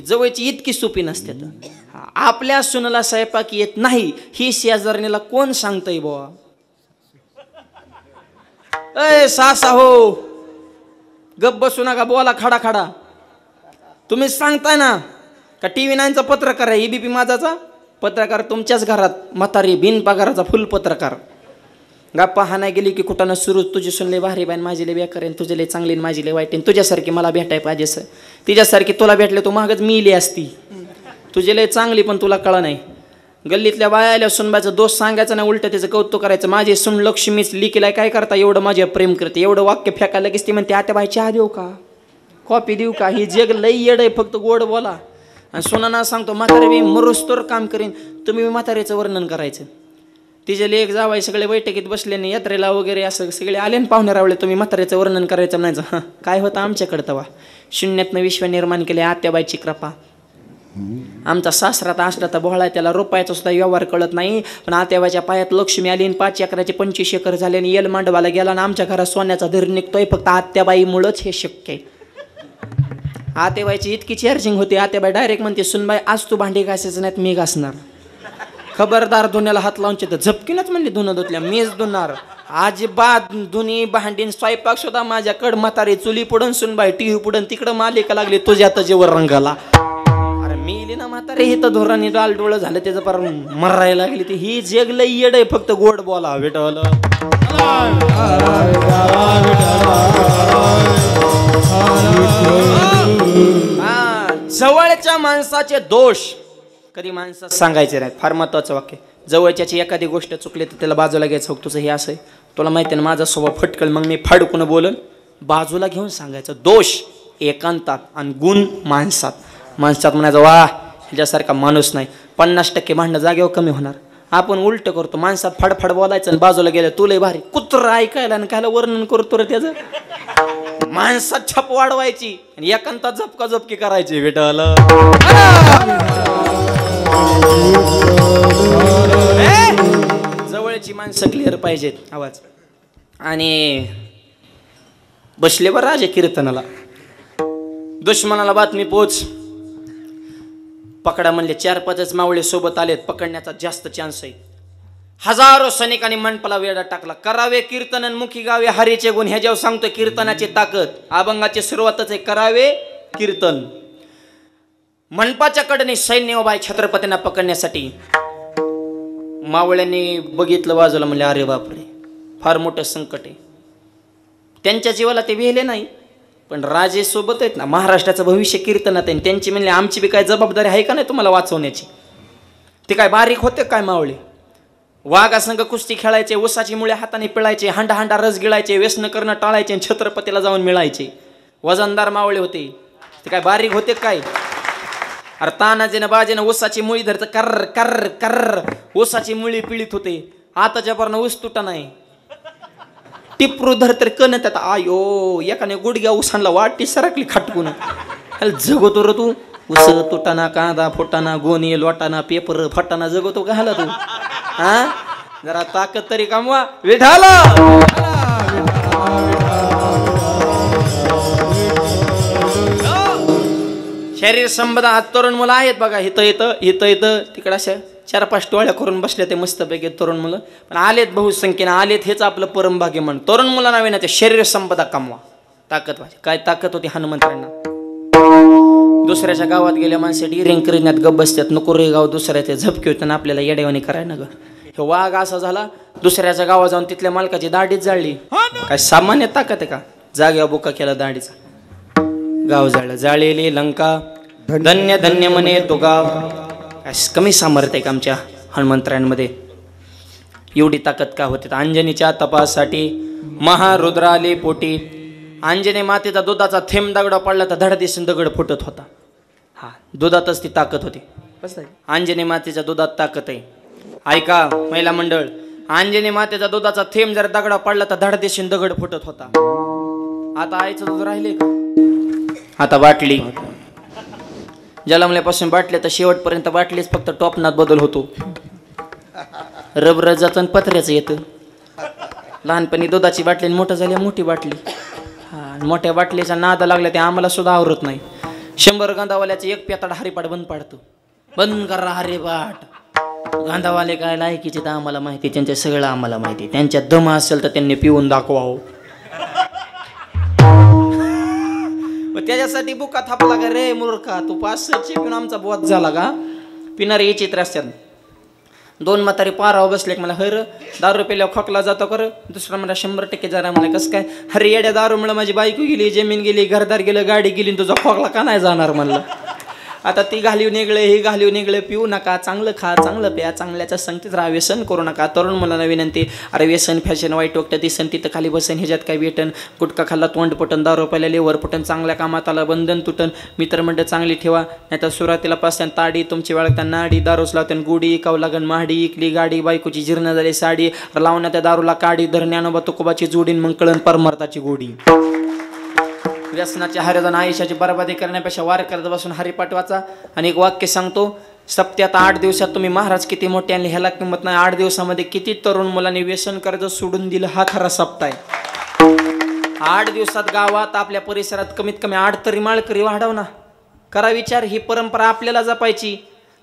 जवळची इतकी सोपी नसते. आपल्या सुनाला स्वयंपाक येत नाही ही शेजारणीला कोण सांगतय बुवा? अय सासा हो, गप बसू नका, बोला खडा खडा. तुम्ही सांगताय ना का टीव्ही 9चा पत्रकार आहे, एबीपी माझाचा पत्रकार तुमच्याच घरात, म्हातारी बिन पगाराचा फुल पत्रकार. गप्पा हाना गेली की कुठं सुरू, तुझी सुनले भारी बाईन, माझी लय बेकार आहे, तुझे लय चांगली माझी लय वाईट आहे, तुझ्यासारखी मला भेटाय पाहिजे सर, तिच्यासारखी तुला भेटले तू मागच मी इली असती, तुझे लय चांगली पण तुला कळा नाही. गल्लीतल्या बाया आल्या सुनबाचं दोष सांगायचं नाही, उलट त्याचं कौतुक करायचं. माझी सुन लक्ष्मीच लिकीला काय करता, एवढं माझ्या प्रेम करते, एवढं वाक्य फेकायला लगेच ती म्हणते आता बाई चहा देऊ का, कॉफी देऊ का. ही जग लई येड आहे, फक्त गोड बोला. आणि सुनाना सांगतो म्हातारे मी मरुस्तोर काम करीन, तुम्ही म्हाताऱ्याचं वर्णन करायचं. तिचे लेख जावाय सगळे बैठकीत बसले नाही, यात्रेला वगैरे असं सगळे आले ना पाहुणे रावळे, तुम्ही म्हाताऱ्याचं वर्णन करायचं म्हणायचं. हां काय होतं आमच्याकडं तेव्हा, शून्यातनं विश्व निर्माण केले आत्याबाईची कृपा. आमचा सासरा तर असला तर बोहळा, त्याला रुपयाचा सुद्धा व्यवहार कळत नाही, पण आत्याबाईच्या पायात लक्ष्मी आली, 5 एकराचे 25 एकर झाले, आणि येल मांडवाला गेला आणि आमच्या घरात सोन्याचा धर निघतोय, फक्त आत्याबाईमुळंच हे शक्य आहे. आत्याबाईची इतकी चार्जिंग होती, आत्याबाई डायरेक्ट म्हणते सुनबाई आज तू भांडी घासायचं नाहीत मी घासणार, खबरदार धुण्याला हात लावून तर झपकीनच म्हणली धुणं धुतल्या मीच धुणार, अजिबात धुनी भांडीन स्वयंपाक सुद्धा माझ्याकडं. म्हातारी चुली पुढून सुनबाई टीव्ही पुढून, तिकडं मालिका लागली तुझ्या तजेवर रंगाला. अरे मी इली ना म्हातारी, हे तर धोराने डाल डोळं झालं त्याचं पर मरायला लागली. ती ही जग लई येड आहे, फक्त गोड बोला विठ्ठल. जवळच्या माणसाचे दोष कधी माणसात सांगायचे नाहीत, फार महत्वाचं वाक्य. जवळच्याची एखादी गोष्ट चुकली तर त्याला बाजूला घ्यायचं, हो तुझं हे असं आहे, तुला माहिती आहे ना माझा स्वभाव फटकल, मग मी फाडकून बोलन, बाजूला घेऊन सांगायचं. दोष एकांतात आणि गुण माणसात. माणसात म्हणायचं वा ह्याच्यासारखा माणूस नाही. 50% भांडणं जागेवर कमी होणार. आपण उलट करतो, माणसात फडफड बोलायचं आणि बाजूला गेलं तुला भारी कुत्र ऐकायला आणि कायला वर्णन करतो रे त्याचं. माणसात छप वाढवायची आणि एकांतात झपका झपकी करायची विठ्ठल. जवळची माणसं क्लिअर पाहिजेत आवाज. आणि बसले बरं राजे कीर्तनाला, दुश्मनाला बातमी पोच, पकडा म्हणले. 4-5 मावळे सोबत आलेत, पकडण्याचा जास्त चान्स आहे. हजारो सैनिकांनी मंडपाला वेढा टाकला. करावे कीर्तन मुखी गावे हरीचे गुण, ह्याच्यावर सांगतोय कीर्तनाची ताकद. अभंगाची सुरुवातच आहे करावे कीर्तन. मंडपाच्या कडेने सैन्य उभा आहे छत्रपतींना पकडण्यासाठी. मावळ्यांनी बघितलं बाजूला, म्हणले अरे बापरे फार मोठं संकट आहे. त्यांच्या जीवाला ते भेले नाही, पण राजे सोबत आहेत ना, महाराष्ट्राचं भविष्य कीर्तनात आहे. त्यांची म्हणले आमची बी काय जबाबदारी आहे का नाही तुम्हाला वाचवण्याची. ते काय बारीक होते काय मावळे. वाघासंग कुस्ती खेळायचे, उसाची मुळे हाताने पिळायचे, हांडा हांडा रस गिळायचे, व्यसन करणं टाळायचे आणि छत्रपतीला जाऊन मिळायचे. वजनदार मावळे होते ते, काय बारीक होते काय. अरे तानाजीनं बाजीनं उसाची मुळी धरतं, कर्र कर्र कर्र उसाची मुळी पिळीत होते. आताच्या पर्यंत ऊस तुटा नाही, टिपरू धर तर कण त्यात आयो, एकाने गुडघ्या उसांना वाटी सरकली खटकून. जगतो र तू, उस तुटाना, कांदा फुटाना, गोणी लोटाना, पेपर फटाना जगतो का हाला तू. हा जरा ताकद तरी कमवा विठाला. शरीर संबंध तरुण मुलं आहेत बघा, इथं येतं इथं येतं तिकडं अशा 4-5 टोळ्या करून बसल्या ते मस्तपैकी तरुण मुलं. पण आलेत बहुसंख्येनं आलेत, हेच आपलं परमभाग्य म्हण. तरुण मुलांना विना ते शरीर संपदा कमवा, ताकद पाहिजे. काय ताकद होती हनुमंतांना. दुसऱ्याच्या गावात गेल्या माणसासाठी रिंग करीत गप बसतात, नको रे गाव दुसऱ्याचे झपके होते, आपल्याला येडेवानी करायला ग. हे वाघ असा झाला, दुसऱ्याच्या गावात जाऊन तिथल्या मालकाची दाढीच जाळली. काय सामान्य ताकद आहे का. जाग्यावर बुका केला दाढीचा, गाव जाळलं. जाळलेली लंका धन्य धन्य म्हणे तो गाव. कमी सामर्थ्य आहे का आमच्या हनुमंतरायांमध्ये. एवढी ताकद का होते. अंजनीच्या तपासाठी महारुद्र आले पोटी. अंजनी मातेचा दुधाचा थेंब दगड पडला तर धड दिसून दगड फुटत होता. हा दुधातच ती ताकद होती. अंजनी मातेच्या दुधात ताकद आहे. ऐका महिला मंडळ, अंजनी मातेचा दुधाचा थेंब जर दगडा पडला तर धड दिसून दगड फुटत होता. आता आईचं दूध राहिले का. आता बाटली जलमल्यापासून बाटल्या तर शेवटपर्यंत बाटलीच, फक्त टॉपनात बदल होतो. रबरजाचं पत्र्याचं येतं. लहानपणी दुधाची बाटली, मोठं झाली मोठी बाटली. हा मोठ्या बाटलीचा नाद लागला ते आम्हाला सुद्धा आवरत नाही. 100 गांधावाल्याचं एक पेताड हरिपाठ बंद पाडतो. बंद करा हरिपाठ. गांधावाले काय लायकीचे तर आम्हाला माहिती, त्यांच्या सगळं आम्हाला माहिती. त्यांच्यात दम असेल तर त्यांनी पिऊन दाखवावं. त्याच्यासाठी बुका थापला का रे मूर्खा, तू 500 पिऊन आमचा बोध झाला का? पिणारे याची त्रास. 2 म्हातारी पारावर बसले मला, हर दारू पेल्यावर खोकला जातो कर. दुसरा मला 100% जरा मला कसं काय, अरे येड्या दारू म्हणलं माझी बायको गेली, जमीन गेली, घरदार गेलं, गाडी गेली, तुझा खोकला का नाही जाणार म्हणलं. आता ती घालीव निघळे, ही घालीव निघळे. पिऊ नका, चांगलं खा, चांगलं प्या, चांगल्याच्या संगतीत राहा, व्यसन करू नका. तरुण मुलांना विनंती, अरे व्यसन फॅशन वाईट वाटतं, दिसन तिथं खाली बसन, ह्याच्यात काय भेटन. गुटखा खाल्ला तोंड पटन, दारू प्यायला लेवर पटन, चांगल्या कामात आला बंधन तुटन. मित्र म्हणतं चांगली ठेवा, नाही तर सुरुवातीला पासून ताडी तुमची वेळगताना नाडी, दारूच लावत्यान गुडी, इकाव लागन महाडी, इकली गाडी, बायकोची जीर्ण झाली साडी, लावण्या त्या दारूला काडी, धरण्यानोबा तुकोबाची जोडीन, मग कळण परमार्थाची गोडी. व्यसनाच्या हरिदान आयुष्याची बरबादी करण्यापेक्षा वार करत बसून हरिपाठ वाचा. आणि एक वाक्य सांगतो, सप्त्यात 8 दिवसात तुम्ही महाराज किती मोठे आणले ह्याला किंमत नाही. 8 दिवसामध्ये किती तरुण मुलांनी व्यसन कर्ज सोडून दिलं, हा खरा सप्ताह आहे. 8 दिवसात गावात आपल्या परिसरात कमीत कमी 8 तरी माळकरी वाढव ना. करा विचार. ही परंपरा आपल्याला जपायची.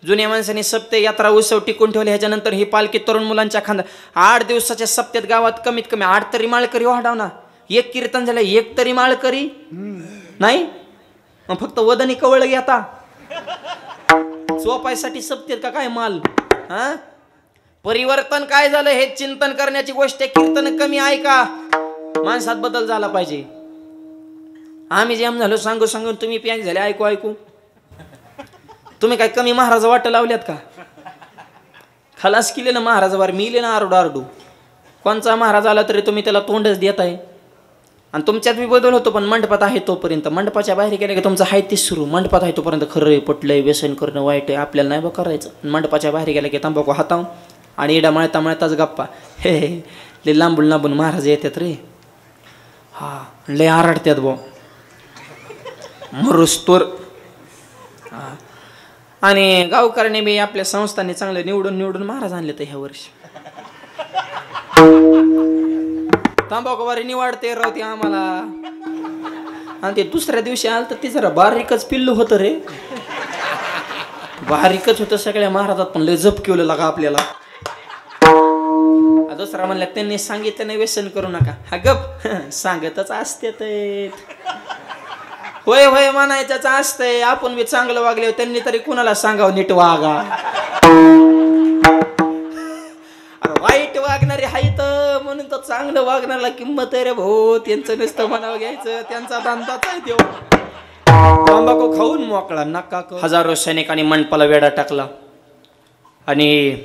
जुन्या माणसांनी सप्ते यात्रा उत्सव टिकून ठेवले, ह्याच्यानंतर ही पालखी तरुण मुलांच्या खांदा. 8 दिवसाच्या सप्त्यात गावात कमीत कमी 8 तरी माळकरी वाढव ना. एक कीर्तन झालं, 1 तरी माळकरी नाही. मग फक्त वदनी कवळ घेता चोपायसाठी सप्तेत का काय माल. हा, परिवर्तन काय झालं हे चिंतन करण्याची गोष्ट आहे. कीर्तन कमी ऐका, माणसात बदल झाला पाहिजे. आम्ही जेम झालो सांगू सांगून तुम्ही प्याक झाले ऐकू ऐकू. तुम्ही काय कमी महाराज वाट लावल्यात का? खलास केले ना महाराजावर, मिले ना आरडू आरडू. कोणचा महाराज आला तरी तुम्ही त्याला तोंडच देताय. आणि तुमच्यात बी बदल होतो, पण मंडपात आहे तोपर्यंत. मंडपाच्या बाहेर गेले की तुमचं आहे तीच सुरू. मंडपात आहे तोपर्यंत खरं पटलंय, व्यसन करणं वाईट आहे, आपल्याला नाही बा करायचं. मंडपाच्या बाहेर गेलं की तंबाखू हाताव आणि इडा मळता मळताच गप्पा. हे ले लांबून लांबून महाराज येतात रे. हा, लय आरडत्यात बो मरुस्तोर. आणि गावकऱ्याने बी आपल्या संस्थांनी चांगले निवडून निवडून महाराज आणले तर ह्या वर्षी. तांबाखूवारी निवाडते राहते आम्हाला. आणि ते दुसऱ्या दिवशी आलं तर ते जरा बारीकच पिल्लू होतं रे. बारीकच होतं सगळ्या महाराजात, पण लय जप केलं लागा आपल्याला. दुसरा म्हणल्या त्यांनी सांगितलं नाही व्यसन करू नका. हा गप सांगतच असते ते. होय होय म्हणायचंच असतंय. आपण बी चांगलं वागले, त्यांनी तरी कुणाला सांगावं नीट वागा. वाईट वागणारे हायत म्हणून तर चांगलं वागणाऱ्याला किंमत आहे रे भाऊ. त्यांचं नुसतं म्हणावं घ्यायचं, त्यांचा दांताच आहे देव. तंबाखू खाऊन मोकळा नका. हजारो सैनिकांनी मंडपाला वेढा टाकला आणि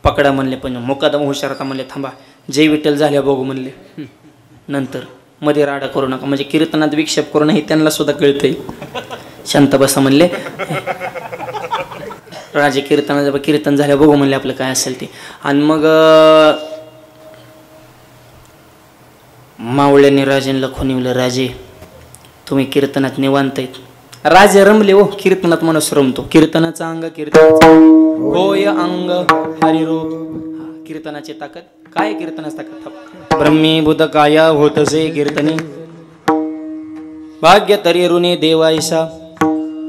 पकडा म्हणले, पण मुकादम हुशार होता म्हणले, थांबा जय विठ्ठल झाल्या बघू म्हणले. नंतर मध्ये राडा करू नका, म्हणजे कीर्तनात विक्षेप करू नये त्यांना सुद्धा कळतंय. शांत बसा म्हणले. राजे कीर्तनाचं कीर्तन झालं बघू म्हणले आपलं काय असेल ते. आणि मग मावळ्यांनी राजेंना खुनिवलं, राजे तुम्ही कीर्तनात निवांत आहेत. राजे रमले हो. कीर्तनात माणूस रमतो. कीर्तनाचा अंग कीर्तनाचा होय अंग हरिरूप. कीर्तनाची ताकद काय? कीर्तनाची ताकद ब्रह्मी भूत काया होतसे कीर्तनी भाग्य तरी ऋणी देवायसा.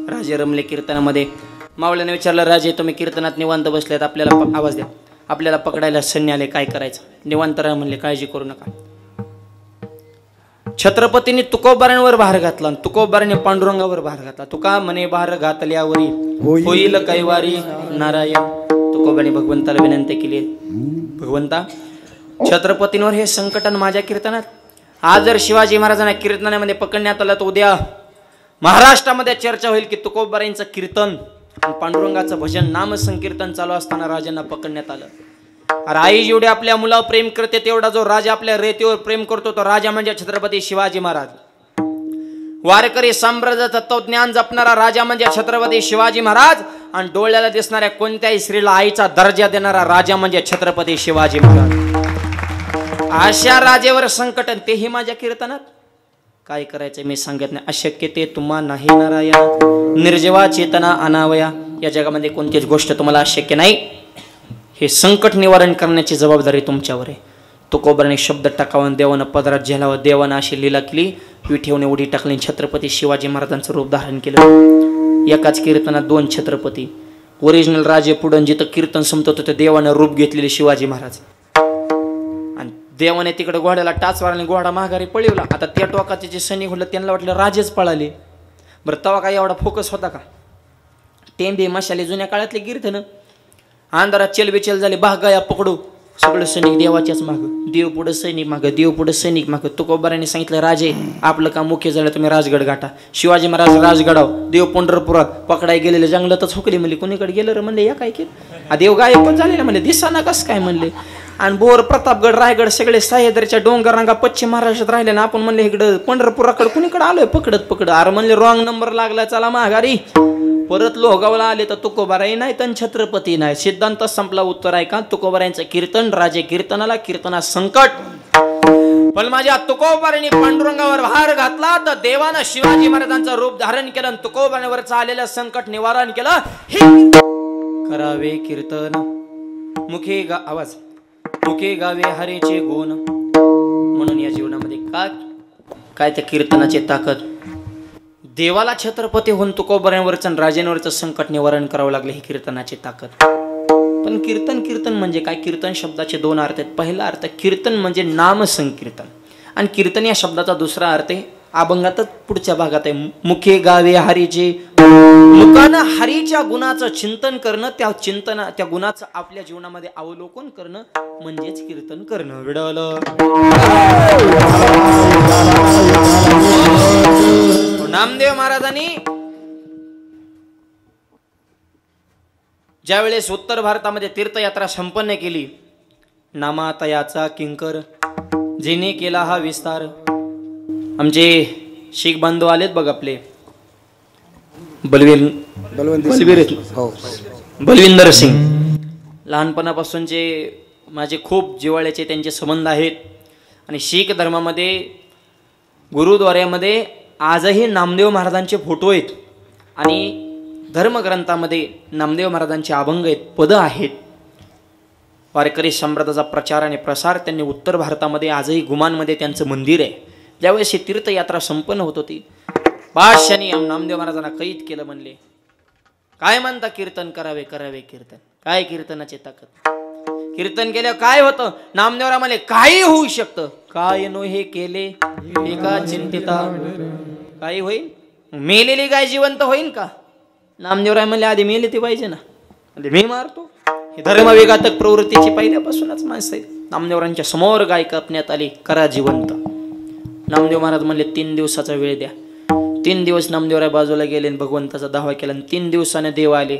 राजे रमले कीर्तनामध्ये. मावळ्याने विचारलं, राजे तुम्ही कीर्तनात निवांत बसलेत, आपल्याला आवाज द्या, आपल्याला पकडायला सैन्य आले, काय करायचं? निवांत राहा म्हणले, काळजी करू नका. छत्रपतींनी तुकोबारांवर भार घातला, तुकोबारांनी पांडुरंगावर भार घातला. तुका म्हणे भार घातल्यावरी होईल कैवारी नारायण. तुकोबाने भगवंताला विनंती केली, भगवंता छत्रपतींवर हे संकटन माझ्या कीर्तनात. आज जर शिवाजी महाराजांना कीर्तनामध्ये पकडण्यात आलं तर उद्या महाराष्ट्रामध्ये चर्चा होईल की तुकोबारांचं कीर्तन आणि पांडुरंगाचं भजन नाम संकीर्तन चालू असताना राजांना पकडण्यात आलं. अरे आई जेवढे आपल्या मुलावर प्रेम करते तेवढा जो राजा आपल्या रेतीवर प्रेम करतो तो राजा म्हणजे छत्रपती शिवाजी महाराज. वारकरी साम्राज्य तत्वज्ञान जपणारा राजा म्हणजे छत्रपती शिवाजी महाराज. आणि डोळ्याला दिसणाऱ्या कोणत्याही स्त्रीला आईचा दर्जा देणारा राजा म्हणजे छत्रपती शिवाजी महाराज. अशा राजेवर संकट, तेही माझ्या कीर्तनात. काय करायचं मी सांगत नाही. अशक्य ते तुम्हा नाही नारायण. निर्जीवा चेतना अनावया. या जगामध्ये कोणतीच गोष्ट तुम्हाला अशक्य नाही. हे संकट निवारण करण्याची जबाबदारी तुमच्यावर आहे. तुकोबाराने शब्द टाकावं, देवानं पदरात झेलावं, देवानं अशी लीला केली, विठेवने उडी टाकली, छत्रपती शिवाजी महाराजांचं रूप धारण केलं. एकाच कीर्तनात 2 छत्रपती. ओरिजिनल राजे पुढं जिथं कीर्तन संपत होतं देवानं रूप घेतलेले शिवाजी महाराज. आणि देवाने तिकडे घोड्याला टाचवाराने घोडा माघारी पळवला. आता त्या टोकाचे जे सैनिक होतं त्यांना वाटलं राजेच पळाले. बरं तवा काय एवढा फोकस होता का? टेंबे मशाले जुन्या काळातले कीर्तन. अंधारात चलबेचल झाले, भागाया पकडू, सगळं सैनिक देवाच्याच मागं, देव पुढं सैनिक मागं, देव पुढं सैनिक मागं. तुकोबाराने सांगितलं, राजे आपलं काम मुख्य झालं, तुम्ही राजगड गाठा. शिवाजी महाराज राजगडाव, देव पंढरपुरात पकडाय गेलेले जंगलातच हुकले. म्हणले कोणीकडे गेलं रे? म्हणले या काय केलं? देव गायब पण झालेला. म्हणले दिसाना कसं काय? म्हणले आणि बोर, प्रतापगड, रायगड सगळे सह्याद्रीच्या डोंगर रांगा पश्चिम महाराष्ट्रात राहिले ना. आपण म्हणले इकडं पंढरपुराकडे कुणीकडे आलोय पकडत. अरे म्हणले रॉंग नंबर लागला, चला माघारी. परत लोहगावला आले तर तुकोबाराई नाही तर छत्रपती नाही. सिद्धांत संपला. उत्तर आहे का? तुकोबारायांचं कीर्तन, राजे कीर्तनाला, कीर्तना संकट. पण माझ्या तुकोबारांनी पांडुरंगावर भार घातला तर देवानं शिवाजी महाराजांचं रूप धारण केलं, तुकोबारांवर आलेलं संकट निवारण केलं. हे करावे कीर्तन, मुखे आवाज, मुखे गावे हरेचे गुण. म्हणून या जीवनामध्ये काय त्या कीर्तनाची ताकद. देवाला छत्रपती होऊन तुकोबारांवरचं आणि राजेंवरचं संकट निवारण करावं लागलं, ही कीर्तनाची ताकद. पण कीर्तन म्हणजे काय? कीर्तन शब्दाचे 2 अर्थ आहेत. पहिला अर्थ कीर्तन म्हणजे नाम संकीर्तन, आणि कीर्तन या शब्दाचा दुसरा अर्थ आहे अभंगातच पुढच्या भागात आहे, मुखे गावे हरीचे. मुखानं हरीच्या गुणाचं चिंतन करणं, त्या गुणाचं आपल्या जीवनामध्ये अवलोकन करणं म्हणजेच कीर्तन करणं. विडवलं नामदेव महाराजांनी ज्यावेळेस उत्तर भारतामध्ये तीर्थयात्रा संपन्न केली, नामातयाचा किंकर जिने केला हा विस्तार. आमचे शीख बांधव आलेत बघ, आपले बलविंदर सिंग. लहानपणापासूनचे माझे खूप जिव्हाळ्याचे त्यांचे संबंध आहेत. आणि शीख धर्मामध्ये गुरुद्वाऱ्यामध्ये आजही नामदेव महाराजांचे फोटो आहेत, आणि धर्मग्रंथामध्ये नामदेव महाराजांचे अभंग आहेत, पदं आहेत. वारकरी संप्रदायाचा प्रचार आणि प्रसार त्यांनी उत्तर भारतामध्ये आजही गुमानमध्ये त्यांचं मंदिर आहे. ज्यावेळेस ही तीर्थयात्रा संपन्न होत होती, बादशाहांनी नामदेव महाराजांना कैद केलं. म्हणले काय म्हणता? कीर्तन करावे कीर्तन. काय कीर्तनाची ताकद. कीर्तन केल्यावर काय होतं? नामदेवराव म्हणले काही होऊ शकतं. काय नो हे केले एका चिंतिता, काही होईल? मेलेली गाय जिवंत होईल का? नामदेवराय म्हणले आधी मेले ते पाहिजे ना. म्हणजे मी मारतो. हे धर्मविघातक प्रवृत्तीची पहिल्यापासूनच माणसं आहेत. नामदेवरांच्या समोर गाय कापण्यात आली, करा जिवंत. नामदेव महाराज म्हणले 3 दिवसाचा वेळ द्या. 3 दिवस नामदेवराय बाजूला गेले, भगवंताचा दावा केला, आणि 3 दिवसाने देव आले.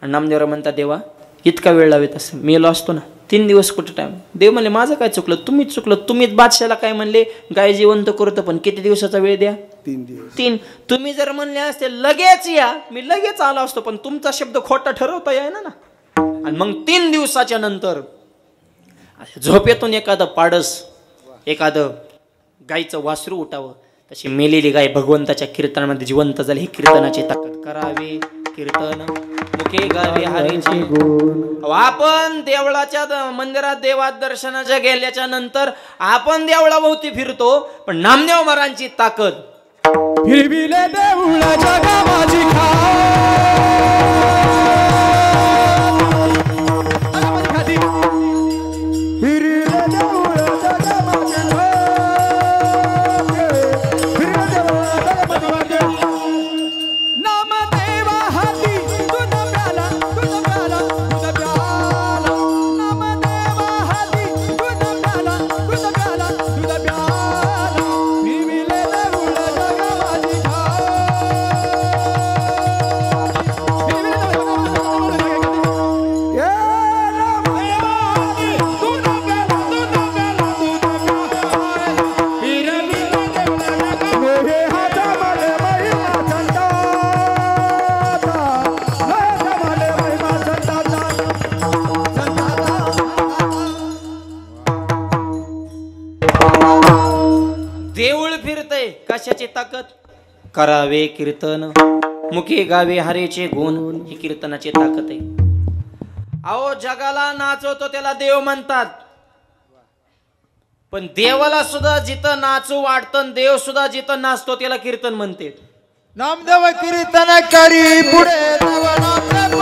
आणि नामदेवराय म्हणतात, देवा इतका वेळ लावेत असं मेलो असतो ना, 3 दिवस कुठे टाइम? देव म्हणले माझं काय चुकलं? तुम्हीच चुकलं. तुम्हीच बादशाला काय म्हणले गाय जिवंत करतो, पण किती दिवसाचा वेळ द्या? 3 दिवस. 3. तुम्ही जर म्हणले असते लगेच या, मी लगेच आलो असतो, पण तुमचा शब्द खोटा ठरवता येईना ना. आणि मग 3 दिवसाच्या नंतर झोपेतून एखादं पाडस, एखादं गायचं वासरू उठावं, तशी मेलेली गाय भगवंताच्या कीर्तनामध्ये जिवंत झाली. ही कीर्तनाची ताकद. करावे कीर्तन, मुखे गावे हरीचे गुण. आपण देवळाच्या मंदिरात देवात दर्शनाच्या गेल्याच्या नंतर आपण देवळाभोवती फिरतो, पण नामदेव महाराजांची ताकद. फिरविले देऊळाच्या गावाची कशाची ताकद? करावे कीर्तन, मुखे गावे हरेचे गुण. ही कीर्तनाची ताकद आहे. अहो जगाला नाचवतो त्याला देव म्हणतात. पण देवाला सुद्धा जिथं नाचू वाटतं, देव सुद्धा जिथं नाचतो त्याला कीर्तन म्हणते. नामदेव कीर्तन करी पुढे देवनाथ पांडुरंग.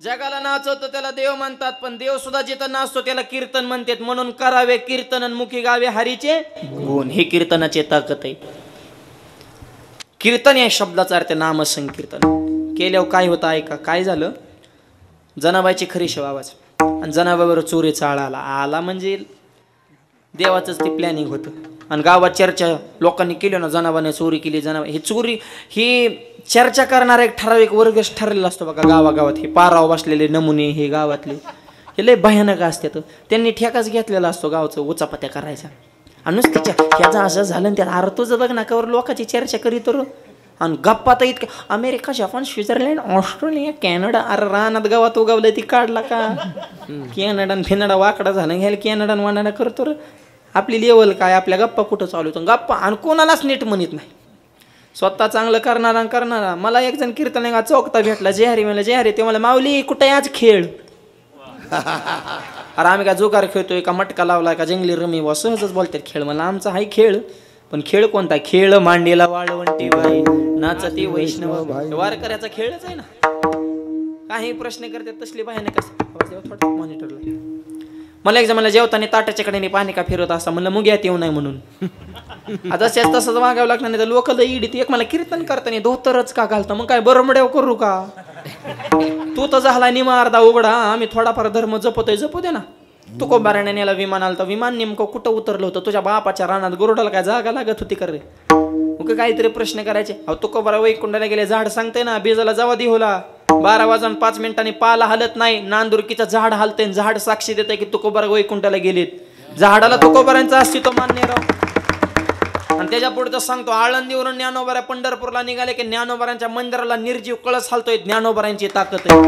जगाला नाचवतो त्याला देव म्हणतात, पण देव सुद्धा जिथं नाचतो त्याला कीर्तन म्हणतात. म्हणून करावे कीर्तन मुखी गावे हरीचे गुण. हे कीर्तनाची ताकद आहे. कीर्तन या शब्दाचा अर्थ नाम संकीर्तन केल्यावर काय होतं ऐका. काय झालं, जनाबाईची खरी शेव आवाज आणि जनाबाईवर चोरीचा आळा आला म्हणजे देवाचंच ते प्लॅनिंग होतं. आणि गावात चर्चा लोकांनी केली ना, जनाबाने चोरी केली, जनाबा ही चोरी, ही चर्चा करणारा एक ठराविक वर्गच ठरलेला असतो बघा गावागावात. हे पाराव बसलेले नमुने हे गावातले हे लय भयानक असतात. त्यांनी ठेकाच घेतलेला असतो गावचं उचापत्या करायचा. आणि नुसतं ह्याचं असं झालं त्यात अरे तुझं बघ ना कवर लोकांची चर्चा करीत. आणि गप्पा तर इतक्या America, Japan, Switzerland, Australia, Canada. अरे रानात गावात उगवलं ती काढला का कॅनडा फिनडा वाकडा झाला घ्यायला कॅनडा वानाडा करतो. आपली लेवल काय, आपल्या गप्पा कुठं चालू होतं गप्पा. आणि कोणालाच नीट म्हणत नाही. स्वतः चांगलं करणारा. मला एक जण कीर्तन चौकता भेटला, जेहारी मला जेहारी. ते मला माऊली कुठे आज खेळ. अरे आम्ही का जुगार खेळतोय का मटका लावलाय का जंगली रमी वा सहजच बोलतात खेळ. मला आमचा हाय खेळ, पण खेळ कोणता, खेळ मांडीला वाळवंटी बाई नाचती वैष्णव वारकऱ्याचा खेळच आहे ना. काही प्रश्न करतात तसली भयानक थोडं मॉनिटरला. मला एक जमाला जेवताना ताटाच्या कडेने पाणी का फिरवत असा, म्हणलं मुग्यात येऊ नये म्हणून. आता तसंच मागावं लागणार नाही तर लोक ईडीत. एक मला कीर्तन करताना धोतरच का घालतं, मग काय बरमड्याव करू का. तू तर झाला निमा अर्धा उघडा, आम्ही थोडाफार धर्म जपतोय, जपू दे ना. तुकोबाराने याला विमान आलं तर विमान नेमकं कुठं उतरलं होतं, तुझ्या बापाच्या रानात गुरुडाला काय जागा लागत होती कर रे. मग काहीतरी प्रश्न करायचे. अहो तुकोबारा वैकुंठाला गेले, झाड सांगते ना बिजाला जावा दिहोला 12 वाजून 5 मिनिटांनी पाला हलत नाही, नांदुरकीचं झाड हलते, झाड साक्षी देते की तुकोबारा वैकुंठाला गेलेत. झाडाला तुकोबारांचं अस्तित्व मान्य राव. आणि त्याच्या पुढे सांगतो, आळंदीवरून ज्ञानोबारा पंढरपूरला निघाले की ज्ञानोबारांच्या मंदिराला निर्जीव कळस हलतोय. ज्ञानोबारांची ताकद आहे.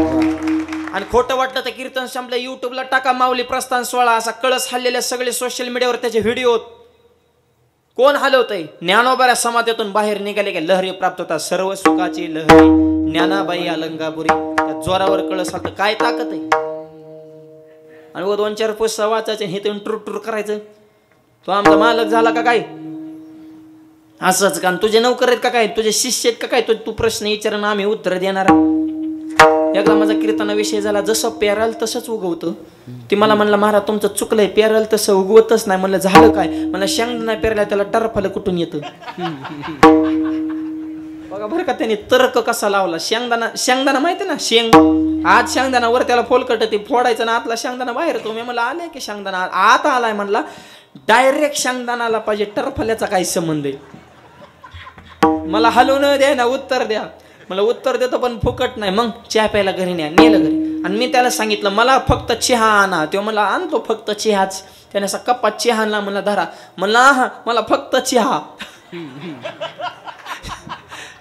आणि खोटं वाटतं ते कीर्तन संपलं युट्यूबला टाका, माऊली प्रस्थान 16 असा कळस हल्लेले सगळे सोशल मीडियावर त्याचे व्हिडिओ. कोण हलवतंय? ज्ञानोबाऱ्या समाधीतून बाहेर निघाले की लहरी प्राप्त होतात, सर्व सुखाची लहरी ज्ञानाबाई अलंगापुरी. त्या जोरावर कळस हलतं. काय ताकद आहे. आणि 2-4 पुस्तक वाचायचे, हे तुम्ही टूर टूर करायचं. तो आमचा मालक झाला का काय असंच का, तुझे नौकर आहेत का काय, तुझे शिष्य आहेत का काय, तू प्रश्न विचार ना आम्ही उत्तर देणार. एकदा माझा कीर्तना विषय झाला, जसं पेराल तसंच उगवतं. ती मला म्हणलं महाराज तुमचं चुकलंय, पेराल तसं उगवतच नाही. म्हणलं झालं काय, मला शेंगदाणा पेरला त्याला टरफाला कुठून येतं. बघा बरं का त्यांनी तर्क कसा लावला. शेंगदाणा माहिती ना, शेंग आज शेंगदाणा वर त्याला फोलकट ती फोडायचं ना आतला शेंगदाणा बाहेर. तुम्ही मला आले की शेंगदाणा आत आलाय म्हणला, डायरेक्ट शेंगदाणाला पाहिजे, टरफल्याचा काही संबंध आहे. मला हलवून द्या ना, उत्तर द्या. मला उत्तर देतो पण फुकट नाही. मग चहा प्यायला घरी न्या, नेलं घरी. आणि मी त्याला सांगितलं मला फक्त चहा आणा. तो मला आणतो फक्त चहाच. त्याने असा कप्पा चहा आणला, मला धरा. म्हणला मला फक्त चहा.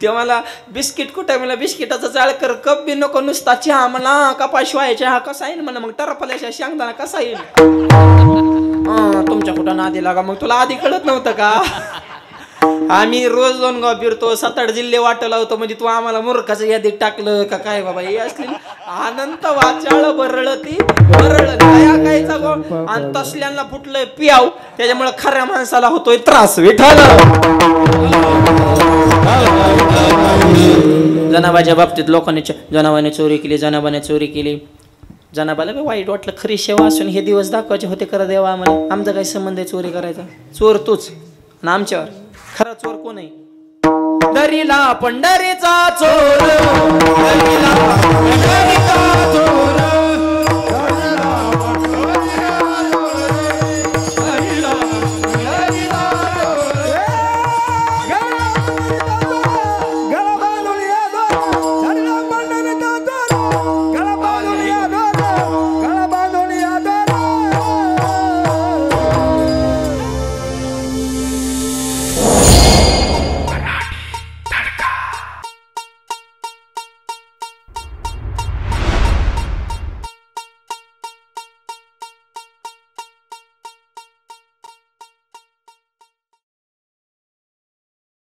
ते मला बिस्किट कुठे, मला बिस्किटाचा जाळ कर, कप बी नको, नुसता चहा. मला कपाशिवाय चहा कसा येईल म्हणलं, मग टरफल्याच्या शेंगदाणा कसा येईल. तुमच्या कुठं नादी लागा, मग तुला आधी कळत नव्हतं का. आम्ही रोज 2 गाव फिरतो, 7-8 जिल्हे वाटला होतो, म्हणजे तू आम्हाला मूर्खाचं यादीत टाकलं का काय बाबा. हे असली अनंत वाचाळ बरळ ती बरळ कायचा गो. आणि तसल्यांना फुटलंय पियाव, त्याच्यामुळे खऱ्या माणसाला होतोय त्रास. विठाल जनाबाच्या बाबतीत लोकांनी जनाबाने चोरी केली, जनाबाने चोरी केली. जनाबाला बी वाईट वाटलं. खरी सेवा असून हे दिवस दाखवायचे होते, खरं देवा आम्हाला. आमचा काही संबंध आहे चोरी करायचा. चोर तूच आणि आमच्यावर. खरा चोर कोण आहे. करीला पंढरीचा चोर करीला पंढरीचा चोर